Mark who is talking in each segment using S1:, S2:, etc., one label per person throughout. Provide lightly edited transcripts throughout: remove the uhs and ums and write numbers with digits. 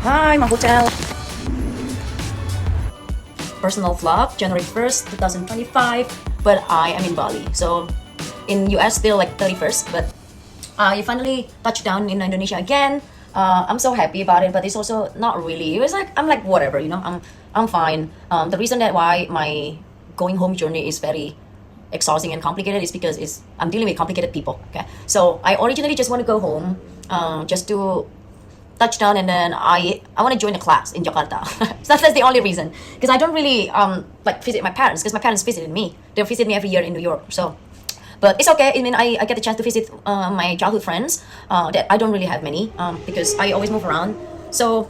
S1: Hi, my hotel. Personal vlog, January 1st, 2025. But I am in Bali. So in US still like 31st, but I finally touched down in Indonesia again. I'm so happy about it, but it's also not really. It was like I'm like whatever, I'm fine. The reason that why my going home journey is very exhausting and complicated is because I'm dealing with complicated people. Okay, so I originally just want to go home, just to touchdown, and then I want to join a class in Jakarta. So that's the only reason, because I don't really like visit my parents, because my parents visited me. They visit me every year in New York. So but it's okay. I mean, I get a chance to visit my childhood friends that I don't really have many, because I always move around. So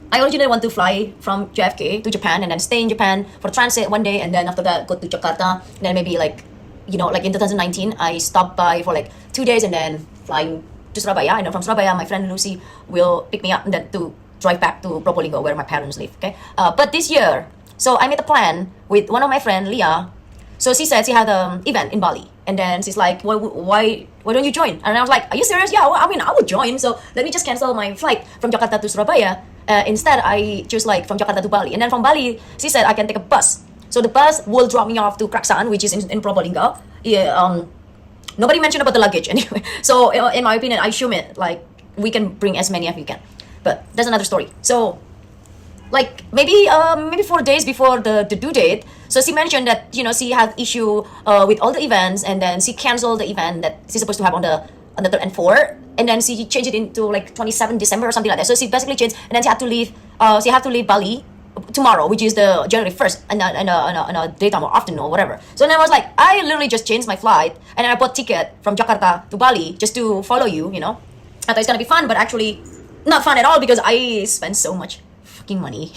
S1: I originally want to fly from JFK to Japan and then stay in Japan for transit one day, and then after that go to Jakarta, and then maybe like like in 2019 I stopped by for like 2 days and then flying to Surabaya, and then from Surabaya my friend Lucy will pick me up and then to drive back to Probolinggo where my parents live. Okay, but this year, so I made a plan with one of my friend Leah. So she said she had an event in Bali, and then she's like, why don't you join? And I was like, are you serious? Yeah, well, I mean, I would join. So let me just cancel my flight from Jakarta to Surabaya. Instead, I choose like from Jakarta to Bali, and then from Bali, she said I can take a bus. So the bus will drop me off to Kraksaan, which is in Probolinggo. Yeah, nobody mentioned about the luggage anyway. So in my opinion, I assume it like we can bring as many as we can, but that's another story. So like maybe 4 days before the due date, so she mentioned that she had issue with all the events, and then she canceled the event that she's supposed to have on the 3rd and 4th, and then she changed it into like 27 December or something like that. So she basically changed, and then she had to leave Bali tomorrow, which is the January 1st, and a daytime or afternoon or whatever. So then I was like, I literally just changed my flight, and then I bought ticket from Jakarta to Bali just to follow you. I thought it's gonna be fun, but actually not fun at all, because I spent so much money.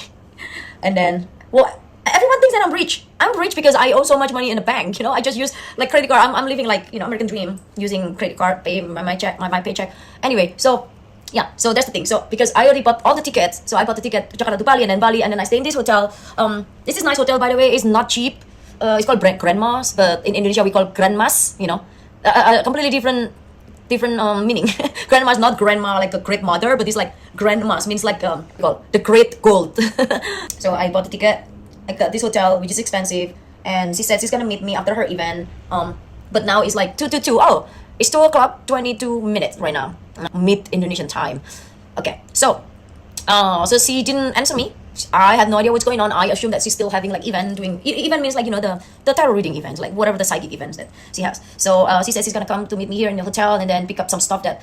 S1: And then, well, everyone thinks that I'm rich. I'm rich because I owe so much money in the bank. I just use like credit card. I'm living like American dream, using credit card, pay my paycheck. Anyway, so yeah, so that's the thing. So because I already bought all the tickets, so I bought the ticket to Jakarta to Bali, and then I stay in this hotel. This is nice hotel, by the way. It's not cheap. It's called Grandmas, but in Indonesia we call Grandmas. A completely different meaning. Grandma is not grandma like a great mother, but it's like grandmas means like the great gold. So I bought the ticket. I got this hotel, which is expensive, and she said she's gonna meet me after her event. But now it's like 2:22. Oh, it's 2 o'clock 22 minutes right now, mid Indonesian time. Okay, so she didn't answer me. I have no idea what's going on. I assume that she's still having like event means like the tarot reading events, like whatever the psychic events that she has. So she says she's gonna come to meet me here in the hotel, and then pick up some stuff that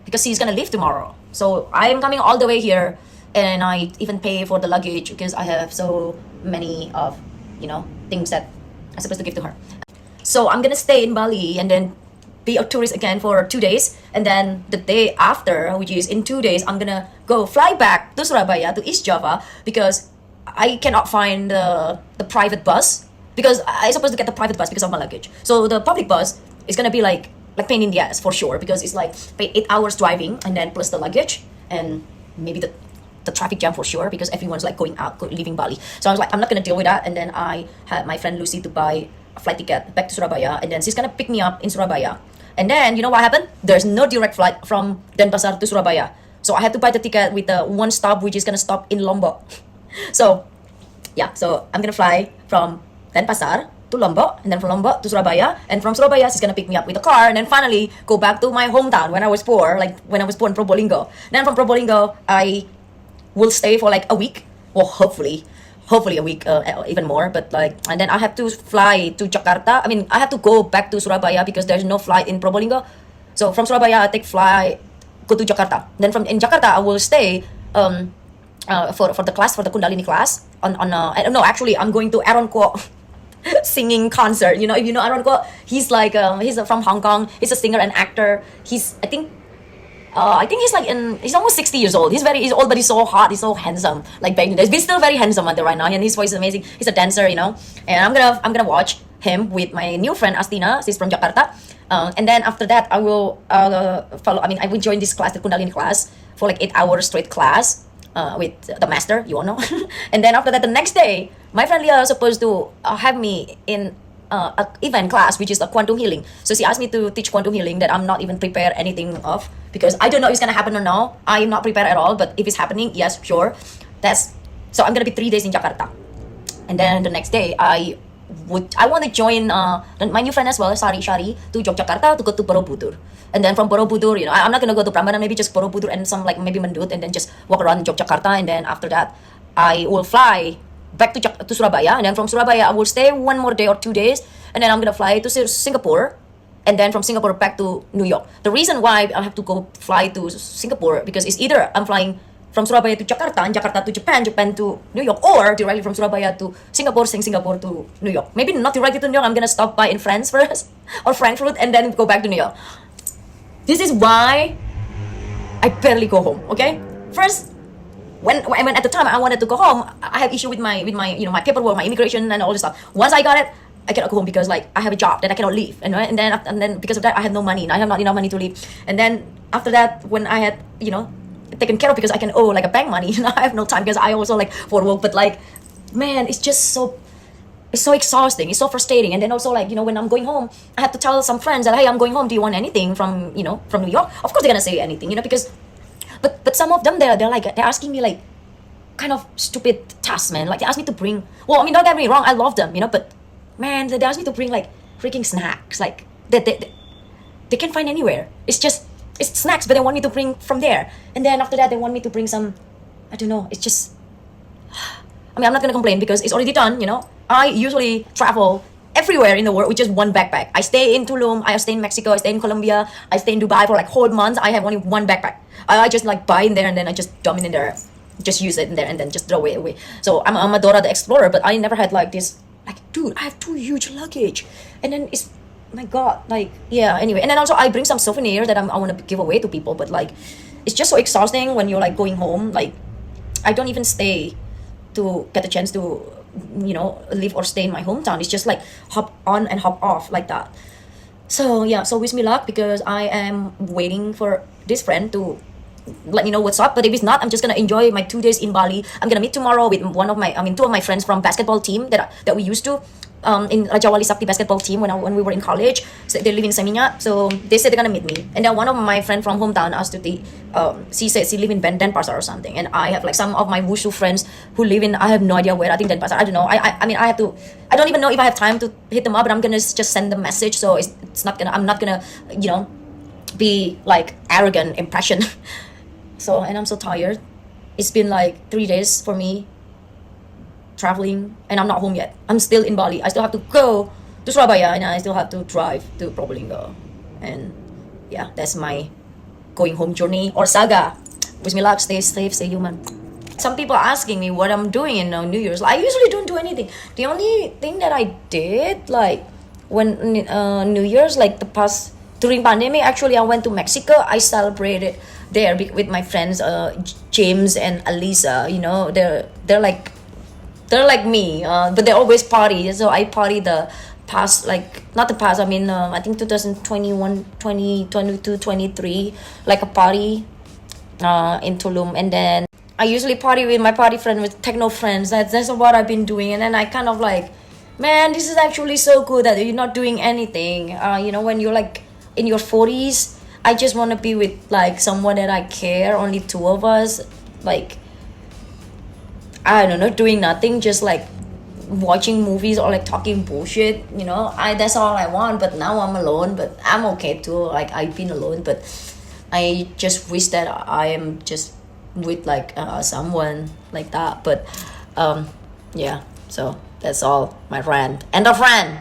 S1: because she's gonna leave tomorrow. So I'm coming all the way here, and I even pay for the luggage because I have so many of things that I'm supposed to give to her. So I'm gonna stay in Bali and then be a tourist again for 2 days, and then the day after, which is in 2 days, I'm gonna go fly back to Surabaya, to East Java, because I cannot find the private bus, because I supposed to get the private bus because of my luggage. So the public bus is gonna be like pain in the ass for sure, because it's like 8 hours driving, and then plus the luggage, and maybe the traffic jam for sure, because everyone's like leaving Bali. So I was like, I'm not gonna deal with that. And then I had my friend Lucy to buy a flight ticket back to Surabaya, and then she's gonna pick me up in Surabaya. And then you know what happened? There's no direct flight from Denpasar to Surabaya, so I had to buy the ticket with the one stop, which is gonna stop in Lombok. So yeah, so I'm gonna fly from Denpasar to Lombok, and then from Lombok to Surabaya, and from Surabaya she's gonna pick me up with a car, and then finally go back to my hometown when I was poor, like when I was born in Probolinggo. Then from Probolinggo I will stay for like a week, or hopefully a week, even more. But like, and then I have to fly to Jakarta. I mean, I have to go back to Surabaya because there's no flight in Probolinggo. So from Surabaya I take flight, go to Jakarta. Then in Jakarta I will stay for the class, for the Kundalini class on I don't know, actually I'm going to Aaron Kwok singing concert. If you know Aaron Kwok, he's like he's from Hong Kong. He's a singer and actor. I think he's almost 60 years old. He's old, but he's so hot. He's so handsome. Like back in the days, he's still very handsome until right now, and his voice is amazing. He's a dancer, And I'm gonna watch him with my new friend Astina. She's from Jakarta. And then after that, I will follow. I mean, I will join this class, the Kundalini class, for like 8 hours straight class with the master. You all know. And then after that, the next day, my friend Leah is supposed to have me in a event class, which is a quantum healing. So she asked me to teach quantum healing that I'm not even prepared anything of, because I don't know if it's gonna happen or no. I am not prepared at all. But if it's happening, yes, sure. So I'm gonna be 3 days in Jakarta, and then the next day I want to join my new friend as well, Shari, to Yogyakarta to go to Borobudur. And then from Borobudur, I'm not gonna go to Prambanan, maybe just Borobudur and some like maybe Mendut, and then just walk around Yogyakarta. And then after that, I will fly back to Surabaya, and then from Surabaya I will stay 1 more day or 2 days, and then I'm gonna fly to Singapore, and then from Singapore back to New York. The reason why I have to go fly to Singapore, because it's either I'm flying from Surabaya to Jakarta, and Jakarta to Japan, Japan to New York, or directly from Surabaya to Singapore, Singapore to New York. Maybe not directly to New York. I'm gonna stop by in France first or Frankfurt, and then go back to New York. This is why I barely go home. Okay, first, when at the time I wanted to go home, I have issue with my my paperwork, my immigration, and all this stuff. Once I got it, I cannot go home because like I have a job that I cannot leave, and then because of that I have no money. I have not enough money to leave. And then after that, when I had taken care of, because I can owe like a bank money, I have no time because I also like for work. But like, man, it's so exhausting. It's so frustrating. And then also like when I'm going home, I have to tell some friends that, hey, I'm going home. Do you want anything from from New York? Of course they're gonna say anything, because but some of them they're asking me like kind of stupid tasks, man. Like they ask me to bring. Well, I mean, don't get me wrong, I love them, but man, they ask me to bring like freaking snacks, like they can't find anywhere. It's snacks, but they want me to bring from there. And then after that, they want me to bring some, I don't know. It's just, I mean, I'm not gonna complain because it's already done. I usually travel everywhere in the world with just one backpack. I stay in Tulum, I stay in Mexico, I stay in Colombia, I stay in Dubai for like whole months. I have only one backpack. I just like buy in there, and then I just dump it in there, just use it in there, and then just throw it away. So I'm a Dora the Explorer, but I never had like this. Like, dude, I have 2 huge luggage, and then it's, my God, like, yeah. Anyway, and then also I bring some souvenirs that I want to give away to people, but like, it's just so exhausting when you're like going home. Like, I don't even stay to get a chance to live or stay in my hometown. It's just like hop on and hop off like that. So yeah, so wish me luck, because I am waiting for this friend to let me know what's up. But if it's not, I'm just gonna enjoy my 2 days in Bali. I'm gonna meet tomorrow with two of my friends from basketball team that we used to in Raja Wali Sakti basketball team when we were in college. So they live in Seminyak, so they said they're gonna meet me. And then one of my friend from hometown asked to she said she live in Denpasar or something. And I have like some of my wushu friends who live in, I have no idea where. I think Denpasar. I don't know. I mean, I don't even know if I have time to hit them up. But I'm gonna just send them message. So I'm not gonna be like arrogant impression. So, and I'm so tired. It's been like 3 days for me traveling, and I'm not home yet. I'm still in Bali. I still have to go to Surabaya, and I still have to drive to Probolinggo. And yeah, that's my going home journey or saga. Wish me luck. Stay safe. Stay human. Some people are asking me what I'm doing in New Year's. I usually don't do anything. The only thing that I did, like when New Year's, like during pandemic, actually I went to Mexico. I celebrated there with my friends, James and Alisa. They're like me, but they always party. So I party the past, like not the past. I mean, I think 2021, 2022, 23, like a party in Tulum. And then I usually party with my party friend, with techno friends. That's what I've been doing. And then I kind of like, man, this is actually so good that you're not doing anything. When you're like in your 40s, I just want to be with like someone that I care. Only 2 of us, like, I don't know, doing nothing, just like watching movies or like talking bullshit. That's all I want. But now I'm alone, but I'm okay too. Like, I've been alone, but I just wish that I am just with like someone like that. But yeah, so that's all my friend. End of rant.